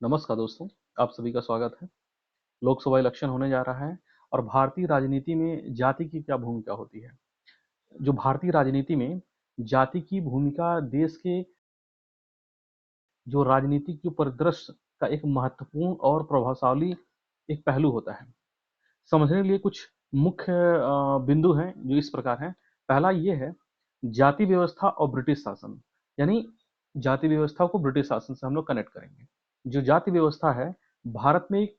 नमस्कार दोस्तों, आप सभी का स्वागत है। लोकसभा इलेक्शन होने जा रहा है और भारतीय राजनीति में जाति की क्या भूमिका होती है। जो भारतीय राजनीति में जाति की भूमिका देश के जो राजनीतिक जो परिदृश्य का एक महत्वपूर्ण और प्रभावशाली एक पहलू होता है। समझने के लिए कुछ मुख्य बिंदु हैं जो इस प्रकार हैं। पहला ये है जाति व्यवस्था और ब्रिटिश शासन, यानी जाति व्यवस्था को ब्रिटिश शासन से हम लोग कनेक्ट करेंगे। जो जाति व्यवस्था है भारत में एक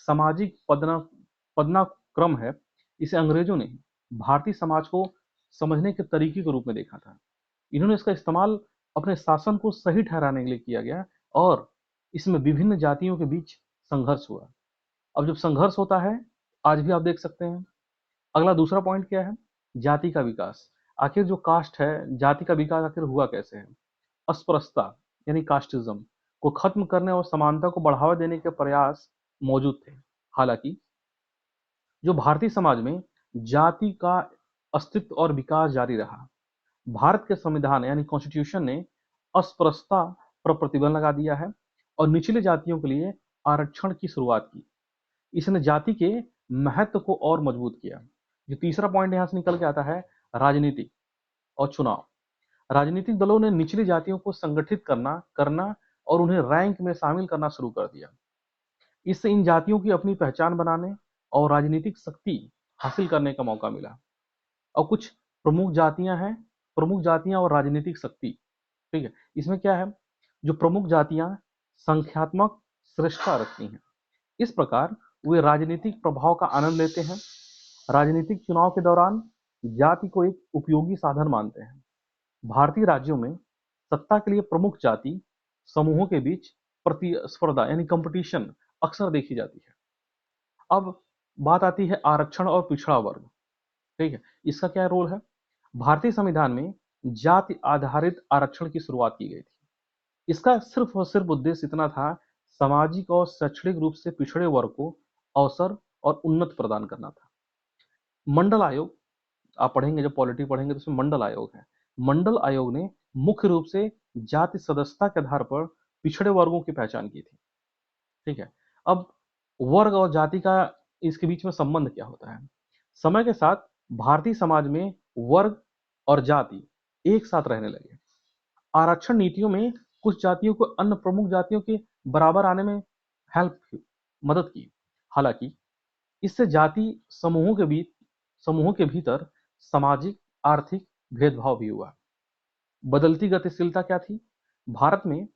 सामाजिक पदनाक्रम है। इसे अंग्रेजों ने भारतीय समाज को समझने के तरीके के रूप में देखा था। इन्होंने इसका इस्तेमाल अपने शासन को सही ठहराने के लिए किया गया और इसमें विभिन्न जातियों के बीच संघर्ष हुआ। अब जब संघर्ष होता है आज भी आप देख सकते हैं। अगला दूसरा पॉइंट क्या है? जाति का विकास। आखिर जो कास्ट है, जाति का विकास आखिर हुआ कैसे है? अस्पृश्यता यानी कास्टिज्म को खत्म करने और समानता को बढ़ावा देने के प्रयास मौजूद थे। हालांकि जो भारतीय समाज में जाति का अस्तित्व और विकास जारी रहा। भारत के संविधान यानी कॉन्स्टिट्यूशन ने अस्पृश्यता पर प्रतिबंध लगा दिया है और निचली जातियों के लिए आरक्षण की शुरुआत की। इसने जाति के महत्व को और मजबूत किया। जो तीसरा पॉइंट यहां से निकल के आता है, राजनीति और चुनाव। राजनीतिक दलों ने निचली जातियों को संगठित करना और उन्हें रैंक में शामिल करना शुरू कर दिया। इससे इन जातियों की अपनी पहचान बनाने और राजनीतिक शक्ति हासिल करने का मौका मिला। और कुछ प्रमुख जातियां और राजनीतिक शक्ति। ठीक है, इसमें क्या है? जो प्रमुख जातियां संख्यात्मक श्रेष्ठता रखती हैं। इस प्रकार वे राजनीतिक प्रभाव का आनंद लेते हैं। राजनीतिक चुनाव के दौरान जाति को एक उपयोगी साधन मानते हैं। भारतीय राज्यों में सत्ता के लिए प्रमुख जाति समूहों के बीच प्रतिस्पर्धा यानी कंपटीशन अक्सर देखी जाती है। अब बात आती है आरक्षण और पिछड़ा वर्ग। ठीक है, इसका क्या रोल है? भारतीय संविधान में जाति आधारित आरक्षण की शुरुआत की गई थी। इसका सिर्फ और सिर्फ उद्देश्य इतना था, सामाजिक और शैक्षणिक रूप से पिछड़े वर्ग को अवसर और उन्नति प्रदान करना था। मंडल आयोग, आप पढ़ेंगे, जब पॉलिटी पढ़ेंगे तो उसमें मंडल आयोग है। मंडल आयोग ने मुख्य रूप से जाति सदस्यता के आधार पर पिछड़े वर्गों की पहचान की थी। ठीक है, अब वर्ग और जाति का इसके बीच में संबंध क्या होता है? समय के साथ भारतीय समाज में वर्ग और जाति एक साथ रहने लगे। आरक्षण नीतियों में कुछ जातियों को अन्य प्रमुख जातियों के बराबर आने में मदद की। हालांकि इससे जाति समूहों के भीतर सामाजिक आर्थिक भेदभाव भी हुआ। बदलती गतिशीलता क्या थी? भारत में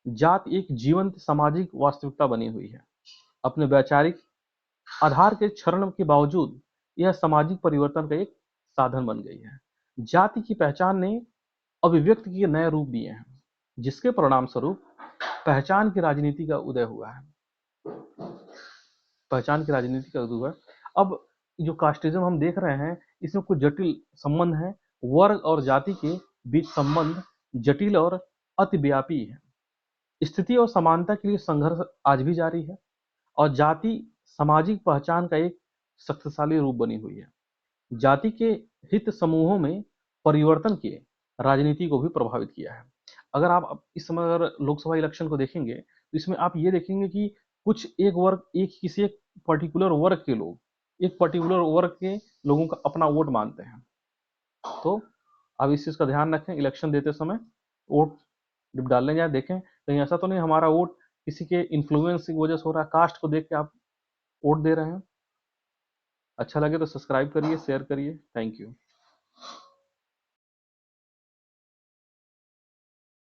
जाति एक जीवंत सामाजिक वास्तविकता बनी हुई है। अपने वैचारिक आधार के क्षरण के बावजूद यह सामाजिक परिवर्तन का एक साधन बन गई है। जाति की पहचान ने अभिव्यक्ति के नए रूप दिए हैं, जिसके परिणाम स्वरूप पहचान की राजनीति का उदय हुआ है। अब जो कास्टिज्म हम देख रहे हैं, इसमें कुछ जटिल संबंध है। वर्ग और जाति के बीच संबंध जटिल और अतिव्यापी है। स्थिति और समानता के लिए संघर्ष आज भी जारी है और जाति सामाजिक पहचान का एक शक्तिशाली रूप बनी हुई है। जाति के हित समूहों में परिवर्तन के राजनीति को भी प्रभावित किया है। अगर आप इस समय अगर लोकसभा इलेक्शन को देखेंगे तो इसमें आप ये देखेंगे कि कुछ किसी एक पर्टिकुलर वर्ग के लोग एक पर्टिकुलर वर्ग के लोगों का अपना वोट मानते हैं। तो अब इस चीज का ध्यान रखें, इलेक्शन देते समय वोट जब डालने जाए देखें कहीं ऐसा तो नहीं हमारा वोट किसी के इन्फ्लुएंस की वजह से हो रहा है, कास्ट को देख के आप वोट दे रहे हैं। अच्छा लगे तो सब्सक्राइब करिए, शेयर करिए। Thank you.